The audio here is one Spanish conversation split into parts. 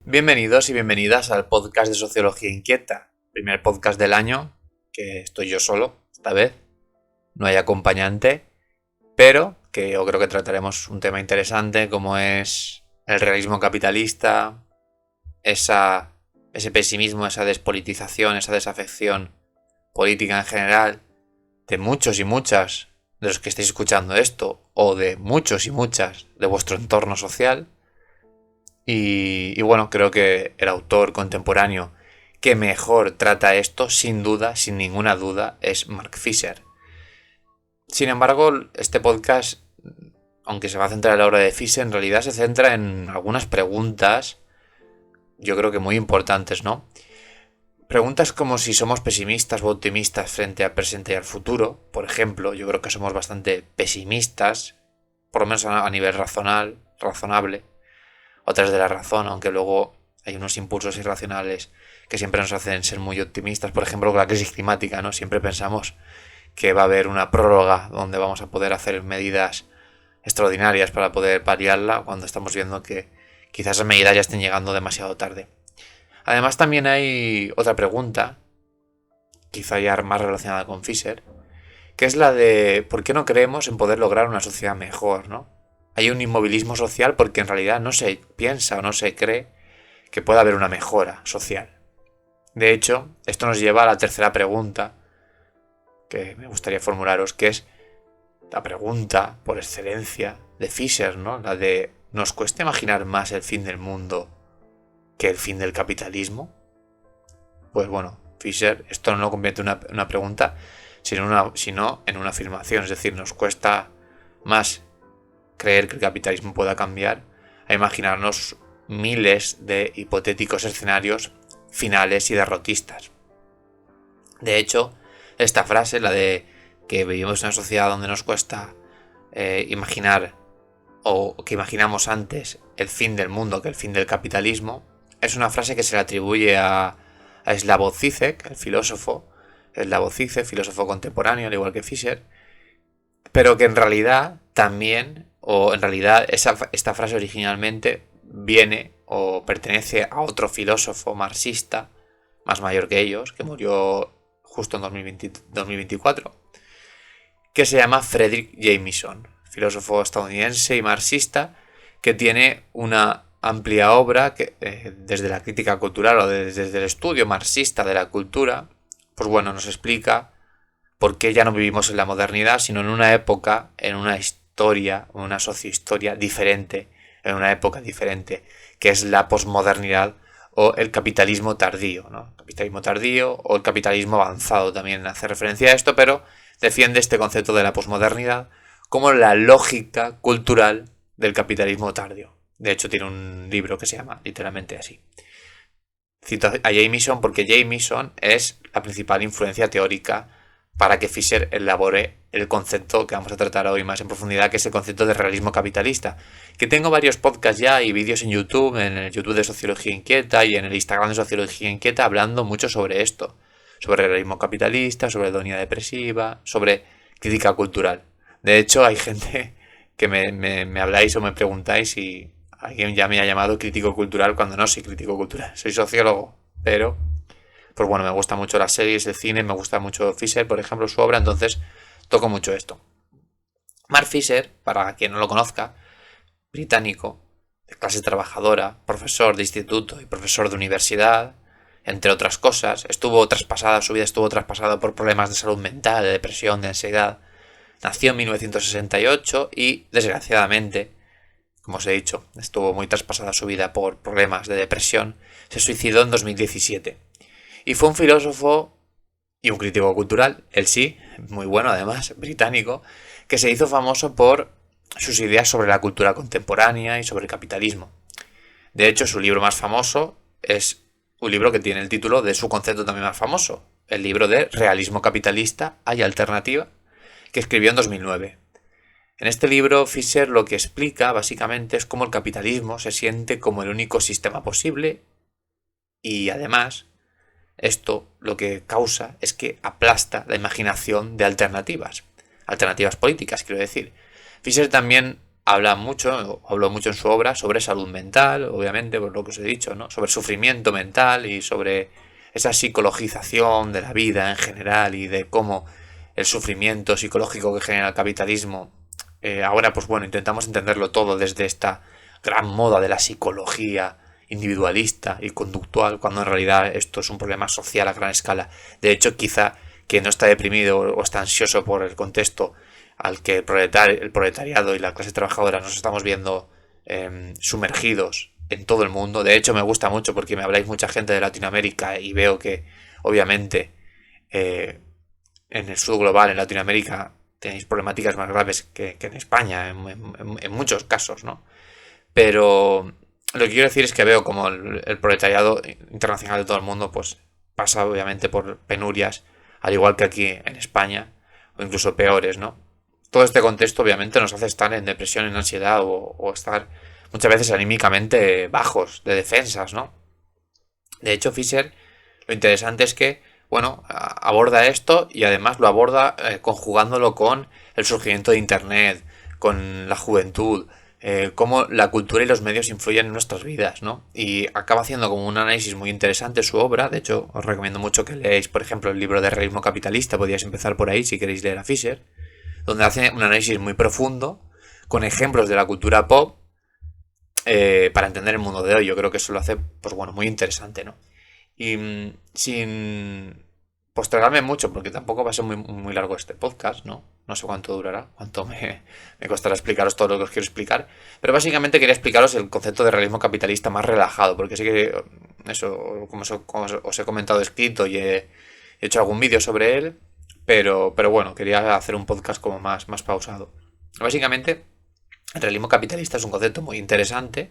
Bienvenidos y bienvenidas al podcast de Sociología Inquieta, primer podcast del año, que estoy yo solo, esta vez, no hay acompañante, pero que yo creo que trataremos un tema interesante como es el realismo capitalista, ese pesimismo, esa despolitización, esa desafección política en general de muchos y muchas de los que estáis escuchando esto, o de muchos y muchas de vuestro entorno social. Y bueno, creo que el autor contemporáneo que mejor trata esto, sin duda, sin ninguna duda, es Mark Fisher. Sin embargo, este podcast, aunque se va a centrar en la obra de Fisher, en realidad se centra en algunas preguntas, yo creo que muy importantes, ¿no? Preguntas como si somos pesimistas o optimistas frente al presente y al futuro. Por ejemplo, yo creo que somos bastante pesimistas, por lo menos a nivel razonable. Otras de la razón, aunque luego hay unos impulsos irracionales que siempre nos hacen ser muy optimistas. Por ejemplo, con la crisis climática, ¿no? Siempre pensamos que va a haber una prórroga donde vamos a poder hacer medidas extraordinarias para poder paliarla, cuando estamos viendo que quizás esas medidas ya estén llegando demasiado tarde. Además, también hay otra pregunta, quizá ya más relacionada con Fisher, que es la de ¿por qué no creemos en poder lograr una sociedad mejor, ¿no? Hay un inmovilismo social porque en realidad no se piensa o no se cree que pueda haber una mejora social. De hecho, esto nos lleva a la tercera pregunta que me gustaría formularos, que es la pregunta por excelencia de Fisher, ¿no? La de ¿nos cuesta imaginar más el fin del mundo que el fin del capitalismo? Pues bueno, Fisher esto no lo convierte en una pregunta, sino en una afirmación. Es decir, nos cuesta más creer que el capitalismo pueda cambiar a imaginarnos miles de hipotéticos escenarios finales y derrotistas. De hecho, esta frase, la de que vivimos en una sociedad donde nos cuesta imaginar o que imaginamos antes el fin del mundo que el fin del capitalismo, es una frase que se le atribuye a Slavoj Zizek, el filósofo, filósofo contemporáneo, al igual que Fisher, pero que en realidad también, o en realidad esta frase originalmente viene o pertenece a otro filósofo marxista, más mayor que ellos, que murió justo en 2024, que se llama Fredric Jameson, filósofo estadounidense y marxista, que tiene una amplia obra que desde la crítica cultural o desde el estudio marxista de la cultura, pues bueno, nos explica por qué ya no vivimos en la modernidad, sino en una época, en una historia, una sociohistoria diferente, en una época diferente, que es la posmodernidad o el capitalismo tardío, ¿no? El capitalismo tardío o el capitalismo avanzado también hace referencia a esto, pero defiende este concepto de la posmodernidad como la lógica cultural del capitalismo tardío. De hecho, tiene un libro que se llama literalmente así. Cito a Jameson porque Jameson es la principal influencia teórica para que Fisher elabore el concepto que vamos a tratar hoy más en profundidad, que es el concepto de realismo capitalista. Que tengo varios podcasts ya y vídeos en YouTube de Sociología Inquieta y en el Instagram de Sociología Inquieta, hablando mucho sobre esto. Sobre realismo capitalista, sobre ironía depresiva, sobre crítica cultural. De hecho, hay gente que me habláis o me preguntáis y alguien ya me ha llamado crítico cultural cuando no soy crítico cultural. Soy sociólogo, pero pues bueno, me gusta mucho las series, el cine, me gusta mucho Fisher, por ejemplo, su obra, entonces toco mucho esto. Mark Fisher, para quien no lo conozca, británico, de clase trabajadora, profesor de instituto y profesor de universidad, entre otras cosas, su vida estuvo traspasada por problemas de salud mental, de depresión, de ansiedad. Nació en 1968 y, desgraciadamente, como os he dicho, estuvo muy traspasada su vida por problemas de depresión. Se suicidó en 2017. Y fue un filósofo y un crítico cultural, él sí, muy bueno además, británico, que se hizo famoso por sus ideas sobre la cultura contemporánea y sobre el capitalismo. De hecho, su libro más famoso es un libro que tiene el título de su concepto también más famoso, el libro de Realismo capitalista, ¿hay alternativa?, que escribió en 2009. En este libro, Fisher lo que explica básicamente es cómo el capitalismo se siente como el único sistema posible y además esto lo que causa es que aplasta la imaginación de alternativas políticas, quiero decir. Fisher también habló mucho en su obra sobre salud mental, obviamente, por lo que os he dicho, ¿no? Sobre sufrimiento mental y sobre esa psicologización de la vida en general y de cómo el sufrimiento psicológico que genera el capitalismo. Ahora, pues bueno, intentamos entenderlo todo desde esta gran moda de la psicología individualista y conductual, cuando en realidad esto es un problema social a gran escala. De hecho, quizá quien no está deprimido o está ansioso por el contexto al que el proletariado y la clase trabajadora nos estamos viendo sumergidos en todo el mundo. De hecho, me gusta mucho porque me habláis mucha gente de Latinoamérica y veo que, obviamente, en el sur global, en Latinoamérica, tenéis problemáticas más graves que en España, en muchos casos, ¿no? Pero lo que quiero decir es que veo como el proletariado internacional de todo el mundo, pues pasa obviamente por penurias, al igual que aquí en España, o incluso peores, ¿no? Todo este contexto obviamente nos hace estar en depresión, en ansiedad o estar muchas veces anímicamente bajos, de defensas, ¿no? De hecho, Fisher, lo interesante es que, bueno, aborda esto y además lo aborda conjugándolo con el surgimiento de Internet, con la juventud, cómo la cultura y los medios influyen en nuestras vidas, ¿no? Y acaba haciendo como un análisis muy interesante su obra. De hecho, os recomiendo mucho que leáis, por ejemplo, el libro de Realismo Capitalista. Podríais empezar por ahí si queréis leer a Fisher, donde hace un análisis muy profundo con ejemplos de la cultura pop para entender el mundo de hoy. Yo creo que eso lo hace, pues bueno, muy interesante, ¿no? Y sin postergarme mucho, porque tampoco va a ser muy largo este podcast, ¿no? No sé cuánto durará, cuánto me costará explicaros todo lo que os quiero explicar. Pero básicamente quería explicaros el concepto de realismo capitalista más relajado, porque sí que eso, como os he comentado, escrito y he hecho algún vídeo sobre él, pero bueno, quería hacer un podcast como más pausado. Básicamente, el realismo capitalista es un concepto muy interesante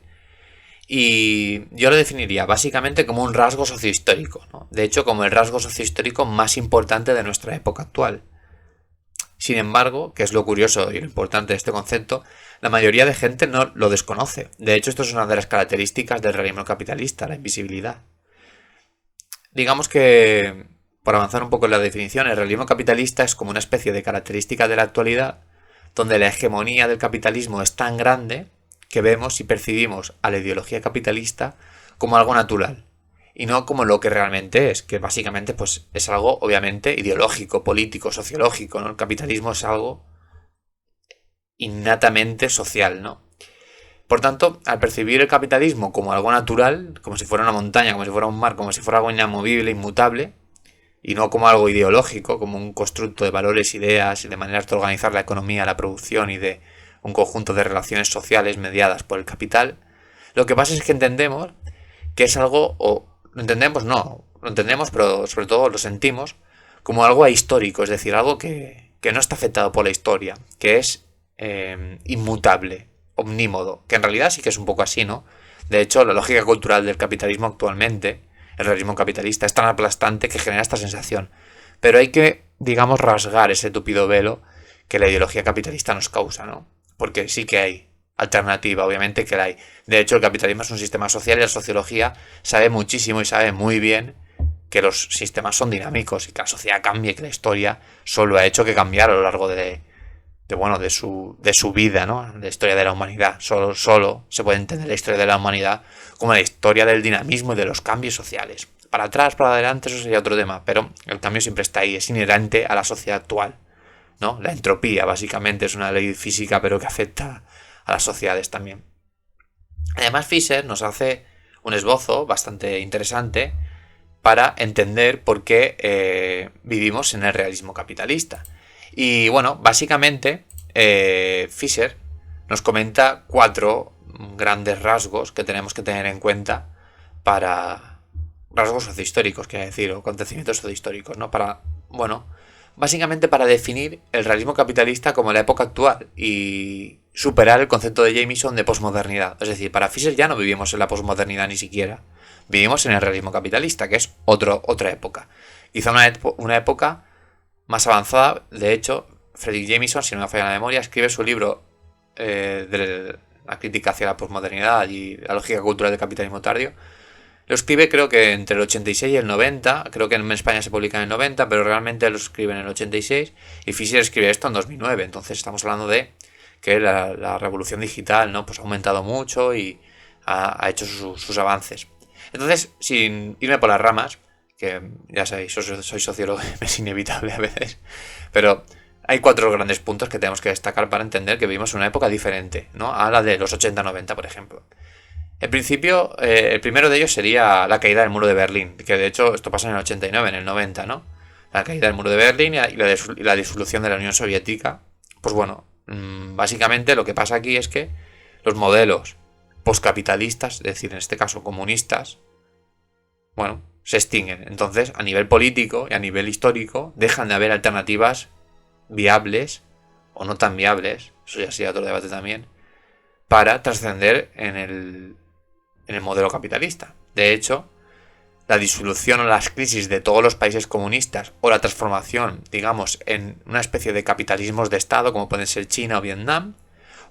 y yo lo definiría básicamente como un rasgo sociohistórico, ¿no? De hecho, como el rasgo sociohistórico más importante de nuestra época actual. Sin embargo, que es lo curioso y lo importante de este concepto, la mayoría de gente no lo desconoce. De hecho, esto es una de las características del realismo capitalista, la invisibilidad. Digamos que, por avanzar un poco en la definición, el realismo capitalista es como una especie de característica de la actualidad donde la hegemonía del capitalismo es tan grande que vemos y percibimos a la ideología capitalista como algo natural y no como lo que realmente es, que básicamente pues es algo obviamente ideológico, político, sociológico, ¿no? El capitalismo es algo innatamente social, ¿no? Por tanto, al percibir el capitalismo como algo natural, como si fuera una montaña, como si fuera un mar, como si fuera algo inamovible, inmutable, y no como algo ideológico, como un constructo de valores, ideas y de maneras de organizar la economía, la producción y de un conjunto de relaciones sociales mediadas por el capital, lo que pasa es que entendemos que es algo, o lo entendemos, pero sobre todo lo sentimos como algo ahistórico, es decir, algo que no está afectado por la historia, que es inmutable, omnímodo, que en realidad sí que es un poco así, ¿no? De hecho, la lógica cultural del capitalismo actualmente, el realismo capitalista, es tan aplastante que genera esta sensación. Pero hay que, digamos, rasgar ese tupido velo que la ideología capitalista nos causa, ¿no? Porque sí que hay alternativa, obviamente que la hay. De hecho, el capitalismo es un sistema social y la sociología sabe muchísimo y sabe muy bien que los sistemas son dinámicos y que la sociedad cambia y que la historia solo ha hecho que cambiar a lo largo de su vida, ¿no? La historia de la humanidad. Solo se puede entender la historia de la humanidad como la historia del dinamismo y de los cambios sociales. Para atrás, para adelante, eso sería otro tema, pero el cambio siempre está ahí, es inherente a la sociedad actual, ¿no? La entropía, básicamente, es una ley física, pero que afecta a las sociedades también. Además, Fisher nos hace un esbozo bastante interesante para entender por qué vivimos en el realismo capitalista. Y bueno, básicamente Fisher nos comenta 4 grandes rasgos que tenemos que tener en cuenta para rasgos sociohistóricos, quiero decir, o acontecimientos sociohistóricos, ¿no? Básicamente para definir el realismo capitalista como la época actual y superar el concepto de Jameson de posmodernidad. Es decir, para Fisher ya no vivimos en la posmodernidad ni siquiera. Vivimos en el realismo capitalista, que es otra época. Quizá una época más avanzada. De hecho, Fredric Jameson, si no me falla la memoria, escribe su libro de la crítica hacia la posmodernidad y la lógica cultural del capitalismo tardío. Lo escribe creo que entre el 86 y el 90, creo que en España se publica en el 90, pero realmente lo escribe en el 86 y Fisher escribe esto en 2009, entonces estamos hablando de que la revolución digital, ¿no? Pues ha aumentado mucho y ha hecho sus avances. Entonces, sin irme por las ramas, que ya sabéis, soy sociólogo, es inevitable a veces, pero hay 4 grandes puntos que tenemos que destacar para entender que vivimos en una época diferente, ¿no? A la de los 80-90, por ejemplo. En principio, el primero de ellos sería la caída del muro de Berlín, que de hecho esto pasa en el 89, en el 90, ¿no? La caída del muro de Berlín y la disolución de la Unión Soviética. Pues bueno, básicamente lo que pasa aquí es que los modelos postcapitalistas, es decir, en este caso comunistas, bueno, se extinguen. Entonces, a nivel político y a nivel histórico, dejan de haber alternativas viables o no tan viables, eso ya sería otro debate también, para trascender en el modelo capitalista. De hecho, la disolución o las crisis de todos los países comunistas o la transformación, digamos, en una especie de capitalismos de Estado, como pueden ser China o Vietnam,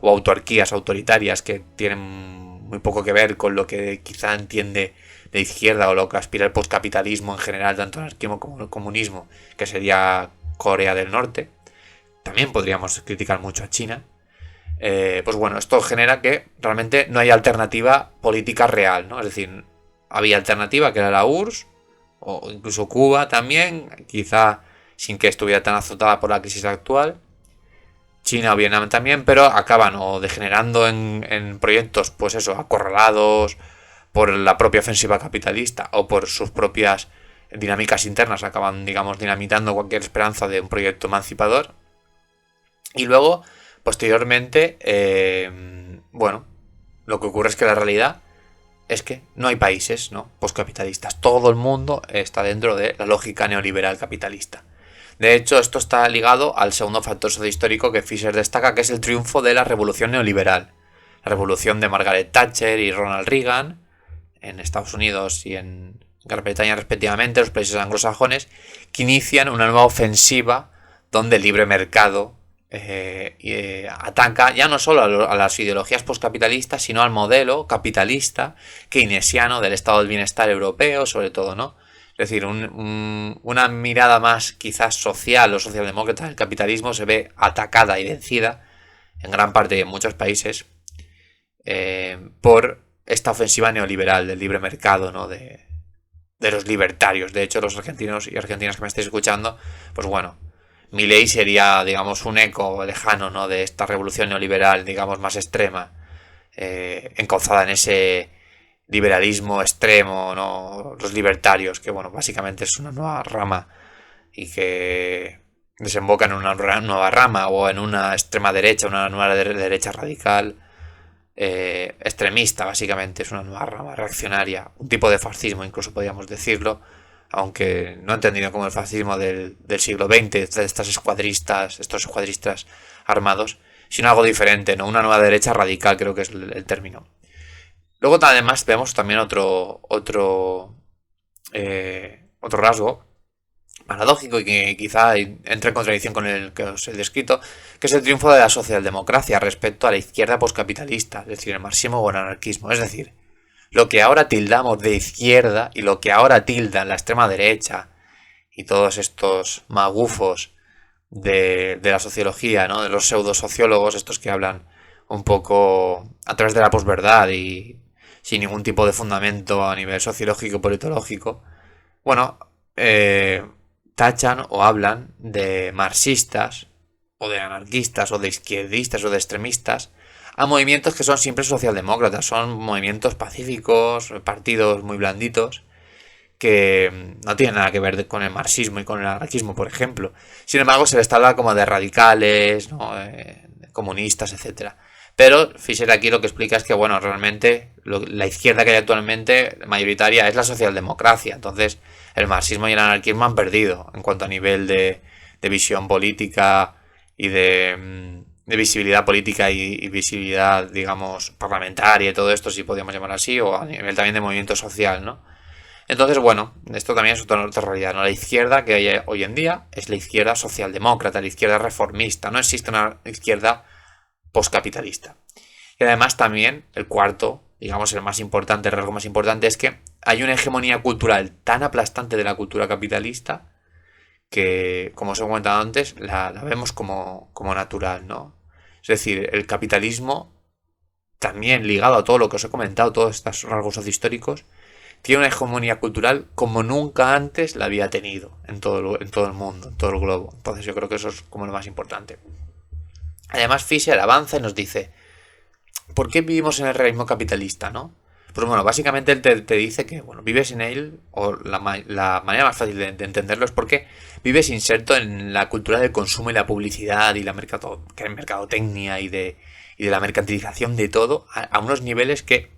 o autarquías autoritarias que tienen muy poco que ver con lo que quizá entiende de izquierda o lo que aspira el postcapitalismo en general, tanto anarquismo como el comunismo, que sería Corea del Norte. También podríamos criticar mucho a China. Pues bueno, esto genera que realmente no hay alternativa política real, ¿no? Es decir, había alternativa que era la URSS, o incluso Cuba también, quizá sin que estuviera tan azotada por la crisis actual. China o Vietnam también, pero acaban o degenerando en proyectos, pues eso, acorralados por la propia ofensiva capitalista o por sus propias dinámicas internas, acaban, digamos, dinamitando cualquier esperanza de un proyecto emancipador. Y luego, posteriormente, bueno, lo que ocurre es que la realidad es que no hay países, ¿no?, postcapitalistas. Todo el mundo está dentro de la lógica neoliberal capitalista. De hecho, esto está ligado al segundo factor sociohistórico que Fisher destaca, que es el triunfo de la revolución neoliberal. La revolución de Margaret Thatcher y Ronald Reagan en Estados Unidos y en Gran Bretaña respectivamente, los países anglosajones, que inician una nueva ofensiva donde el libre mercado ataca ya no solo a las ideologías postcapitalistas, sino al modelo capitalista keynesiano del estado del bienestar europeo, sobre todo, ¿no? Es decir, una mirada más quizás social o socialdemócrata del capitalismo se ve atacada y vencida en gran parte de muchos países por esta ofensiva neoliberal del libre mercado, ¿no?, de los libertarios. De hecho, los argentinos y argentinas que me estáis escuchando, pues bueno, Milei sería, digamos, un eco lejano, ¿no?, de esta revolución neoliberal, digamos, más extrema, encauzada en ese liberalismo extremo, ¿no?, los libertarios, que bueno, básicamente es una nueva rama y que desemboca en una nueva rama o en una extrema derecha, una nueva derecha radical, extremista, básicamente es una nueva rama reaccionaria, un tipo de fascismo incluso podríamos decirlo, aunque no entendido como el fascismo del siglo XX, de estos escuadristas armados, sino algo diferente, ¿no?, una nueva derecha radical, creo que es el término. Luego además vemos también otro rasgo paradójico y que quizá entre en contradicción con el que os he descrito, que es el triunfo de la socialdemocracia respecto a la izquierda postcapitalista, es decir, el marxismo o el anarquismo. Es decir, lo que ahora tildamos de izquierda y lo que ahora tildan la extrema derecha y todos estos magufos de la sociología, ¿no?, de los pseudosociólogos, estos que hablan un poco a través de la posverdad y sin ningún tipo de fundamento a nivel sociológico, politológico, bueno, tachan o hablan de marxistas o de anarquistas o de izquierdistas o de extremistas a movimientos que son siempre socialdemócratas, son movimientos pacíficos, partidos muy blanditos que no tienen nada que ver con el marxismo y con el anarquismo, por ejemplo. Sin embargo, se les habla como de radicales, ¿no?, comunistas, etcétera. Pero Fisher aquí lo que explica es que, bueno, realmente la izquierda que hay actualmente mayoritaria es la socialdemocracia. Entonces, el marxismo y el anarquismo han perdido en cuanto a nivel de visión política y de visibilidad política y visibilidad, digamos, parlamentaria y todo esto, si podríamos llamar así, o a nivel también de movimiento social, ¿no? Entonces, bueno, esto también es otra realidad, ¿no? La izquierda que hay hoy en día es la izquierda socialdemócrata, la izquierda reformista. No existe una izquierda postcapitalista. Y además también el cuarto, digamos el más importante, el rasgo más importante, es que hay una hegemonía cultural tan aplastante de la cultura capitalista que, como os he comentado antes, la vemos como natural, ¿no? Es decir, el capitalismo, también ligado a todo lo que os he comentado, todos estos rasgos sociohistóricos, tiene una hegemonía cultural como nunca antes la había tenido en todo el mundo, en todo el globo. Entonces yo creo que eso es como lo más importante. Además, Fisher avanza y nos dice, ¿por qué vivimos en el realismo capitalista, no? Pues bueno, básicamente él te dice que, bueno, vives en él, o la manera más fácil de entenderlo es porque vives inserto en la cultura del consumo y la publicidad y la mercadotecnia y de la mercantilización de todo a unos niveles que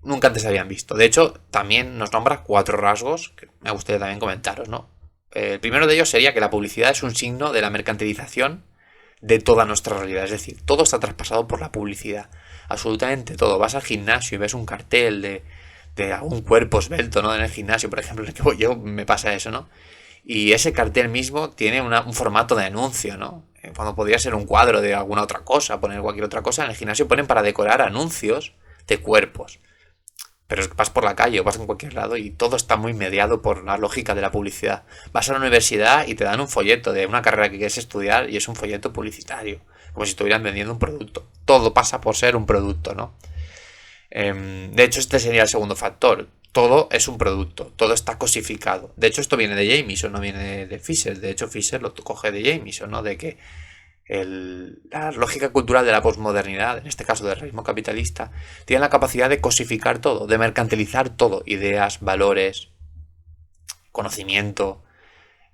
nunca antes habían visto. De hecho, también nos nombra 4 rasgos que me gustaría también comentaros, ¿no? El primero de ellos sería que la publicidad es un signo de la mercantilización de toda nuestra realidad. Es decir, todo está traspasado por la publicidad. Absolutamente todo. Vas al gimnasio y ves un cartel de algún cuerpo esbelto, ¿no? En el gimnasio, por ejemplo, en el que voy yo, me pasa eso, ¿no? Y ese cartel mismo tiene un formato de anuncio, ¿no? Cuando podría ser un cuadro de alguna otra cosa, poner cualquier otra cosa, en el gimnasio ponen para decorar anuncios de cuerpos. Pero es que vas por la calle o vas en cualquier lado y todo está muy mediado por la lógica de la publicidad. Vas a la universidad y te dan un folleto de una carrera que quieres estudiar y es un folleto publicitario. Como si estuvieran vendiendo un producto. Todo pasa por ser un producto, ¿no? De hecho, este sería el segundo factor. Todo es un producto. Todo está cosificado. De hecho, esto viene de Jameson, no viene de Fisher. De hecho, Fisher lo coge de Jameson, ¿no? De que la lógica cultural de la posmodernidad, en este caso del realismo capitalista, tiene la capacidad de cosificar todo, de mercantilizar todo, ideas, valores, conocimiento,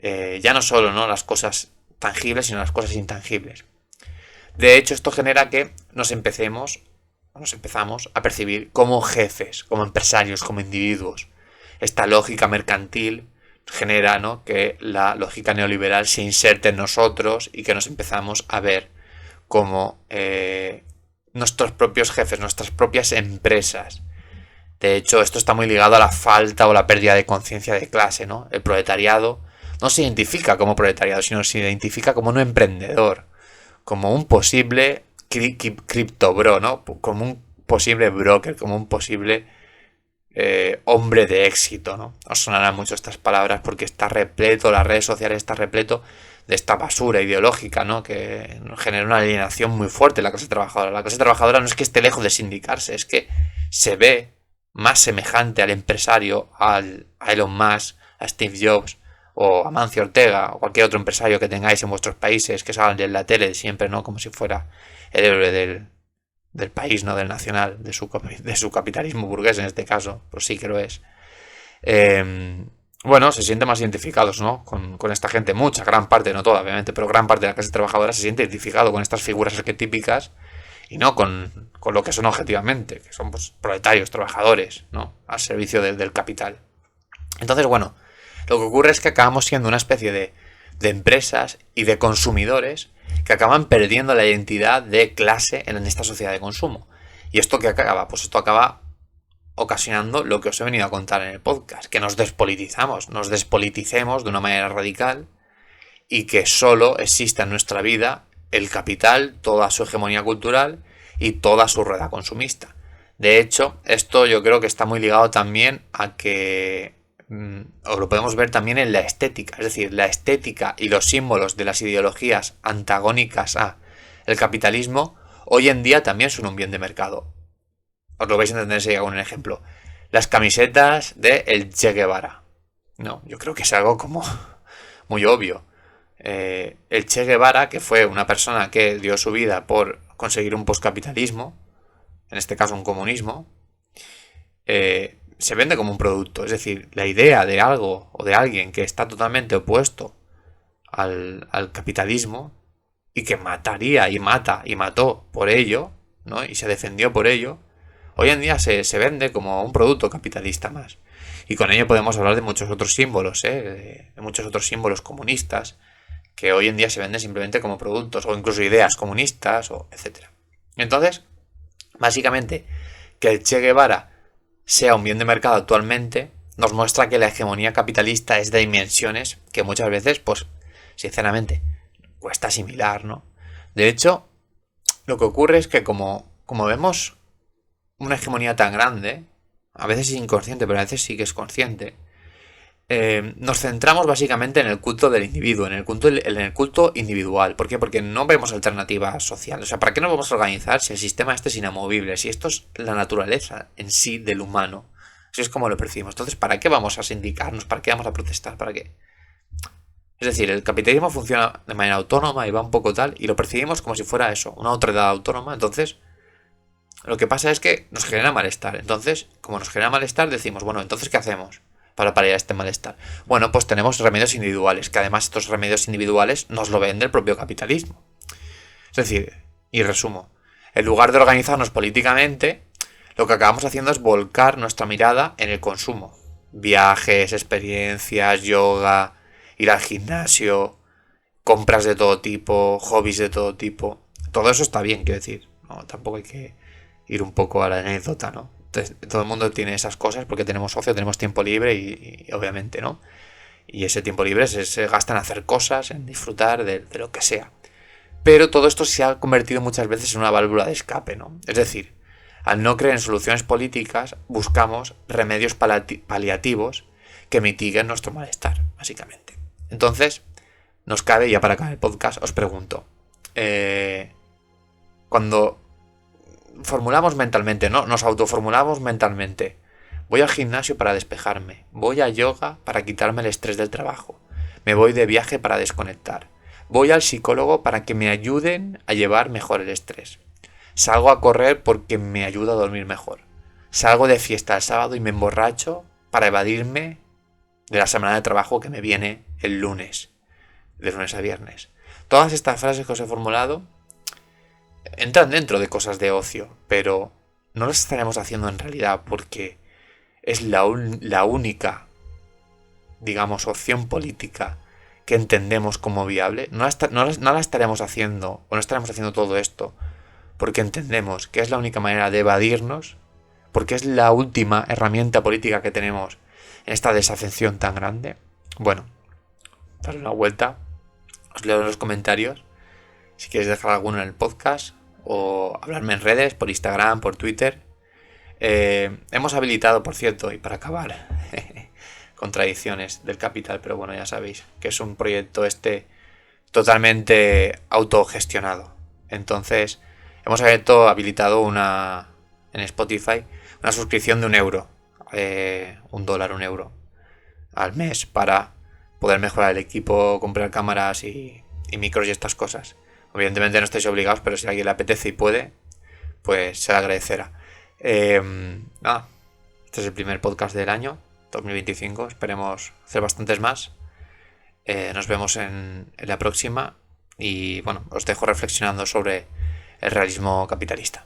ya no solo, ¿no?, las cosas tangibles, sino las cosas intangibles. De hecho, esto genera que nos empezamos a percibir como jefes, como empresarios, como individuos. Esta lógica mercantil genera, ¿no?, que la lógica neoliberal se inserte en nosotros y que nos empezamos a ver como nuestros propios jefes, nuestras propias empresas. De hecho, esto está muy ligado a la falta o la pérdida de conciencia de clase, ¿no? El proletariado no se identifica como proletariado, sino se identifica como un emprendedor, como un posible criptobro, ¿no? Como un posible broker, como un posible hombre de éxito, ¿no? Os sonarán mucho estas palabras porque está repleto, las redes sociales está repleto de esta basura ideológica, ¿no?, que genera una alienación muy fuerte en la clase trabajadora. La clase trabajadora no es que esté lejos de sindicarse, es que se ve más semejante al empresario, a Elon Musk, a Steve Jobs o a Mancio Ortega o cualquier otro empresario que tengáis en vuestros países que salgan en la tele siempre, ¿no?, como si fuera el héroe del país, no del nacional, de su capitalismo burgués en este caso, pues sí que lo es. Bueno, se sienten más identificados, ¿no?, con esta gente, gran parte, no toda obviamente, pero gran parte de la clase trabajadora se siente identificado con estas figuras arquetípicas y no con lo que son objetivamente, que son, pues, proletarios, trabajadores, ¿no?, al servicio del capital. Entonces, bueno, lo que ocurre es que acabamos siendo una especie de empresas y de consumidores que acaban perdiendo la identidad de clase en esta sociedad de consumo. ¿Y esto qué acaba? Pues esto acaba ocasionando lo que os he venido a contar en el podcast, que nos despoliticemos de una manera radical y que solo exista en nuestra vida el capital, toda su hegemonía cultural y toda su rueda consumista. De hecho, esto yo creo que está muy ligado también a que o lo podemos ver también en la estética, es decir, la estética y los símbolos de las ideologías antagónicas a el capitalismo hoy en día también son un bien de mercado. Os lo vais a entender si hago un ejemplo. Las camisetas de el Che Guevara. No, yo creo que es algo como muy obvio. El Che Guevara, que fue una persona que dio su vida por conseguir un postcapitalismo, en este caso un comunismo, se vende como un producto. Es decir, la idea de algo o de alguien que está totalmente opuesto al capitalismo y que mataría y mata y mató por ello, ¿no?, y se defendió por ello, hoy en día se vende como un producto capitalista más. Y con ello podemos hablar de muchos otros símbolos, de muchos otros símbolos comunistas que hoy en día se venden simplemente como productos o incluso ideas comunistas, o etcétera. Entonces, básicamente, que el Che Guevara sea un bien de mercado actualmente nos muestra que la hegemonía capitalista es de dimensiones que muchas veces, pues, sinceramente, cuesta asimilar, ¿no? De hecho, lo que ocurre es que como vemos una hegemonía tan grande, a veces es inconsciente, pero a veces sí que es consciente, nos centramos básicamente en el culto del individuo, en el culto individual. ¿Por qué? Porque no vemos alternativas sociales. O sea, ¿para qué nos vamos a organizar si el sistema este es inamovible? Si esto es la naturaleza en sí del humano. Así es como lo percibimos. Entonces, ¿para qué vamos a sindicarnos? ¿Para qué vamos a protestar? ¿Para qué? Es decir, el capitalismo funciona de manera autónoma y va un poco tal, y lo percibimos como si fuera eso, una autoridad autónoma. Entonces, lo que pasa es que nos genera malestar. Entonces, como nos genera malestar, decimos, bueno, entonces, ¿qué hacemos para paliar este malestar? Bueno, pues tenemos remedios individuales, que además estos remedios individuales nos lo vende el propio capitalismo. Es decir, y resumo, en lugar de organizarnos políticamente, lo que acabamos haciendo es volcar nuestra mirada en el consumo. Viajes, experiencias, yoga, ir al gimnasio, compras de todo tipo, hobbies de todo tipo. Todo eso está bien, quiero decir. No, tampoco hay que ir un poco a la anécdota, ¿no? Entonces, todo el mundo tiene esas cosas porque tenemos ocio, tenemos tiempo libre y obviamente, ¿no? Y ese tiempo libre se gasta en hacer cosas, en disfrutar de lo que sea. Pero todo esto se ha convertido muchas veces en una válvula de escape, ¿no? Es decir, al no creer en soluciones políticas, buscamos remedios paliativos que mitiguen nuestro malestar, básicamente. Entonces, nos cabe, ya para acabar el podcast, os pregunto, cuando formulamos mentalmente, ¿no? Nos autoformulamos mentalmente. Voy al gimnasio para despejarme. Voy a yoga para quitarme el estrés del trabajo. Me voy de viaje para desconectar. Voy al psicólogo para que me ayuden a llevar mejor el estrés. Salgo a correr porque me ayuda a dormir mejor. Salgo de fiesta el sábado y me emborracho para evadirme de la semana de trabajo que me viene el lunes. De lunes a viernes. Todas estas frases que os he formulado entran dentro de cosas de ocio, pero no las estaremos haciendo en realidad porque es la única, digamos, opción política que entendemos como viable. No la estaremos haciendo, o no estaremos haciendo todo esto porque entendemos que es la única manera de evadirnos, porque es la última herramienta política que tenemos en esta desafección tan grande. Bueno, darle una vuelta, os leo en los comentarios si quieres dejar alguno en el podcast o hablarme en redes, por Instagram, por Twitter. Hemos habilitado, por cierto, y para acabar, contradicciones del capital, pero bueno, ya sabéis que es un proyecto totalmente autogestionado. Entonces, hemos habilitado en Spotify una suscripción de €1, $1 al mes para poder mejorar el equipo, comprar cámaras y micros y estas cosas. Evidentemente no estáis obligados, pero si a alguien le apetece y puede, pues se le agradecerá. Este es el primer podcast del año 2025. Esperemos hacer bastantes más. Nos vemos en la próxima. Y bueno, os dejo reflexionando sobre el realismo capitalista.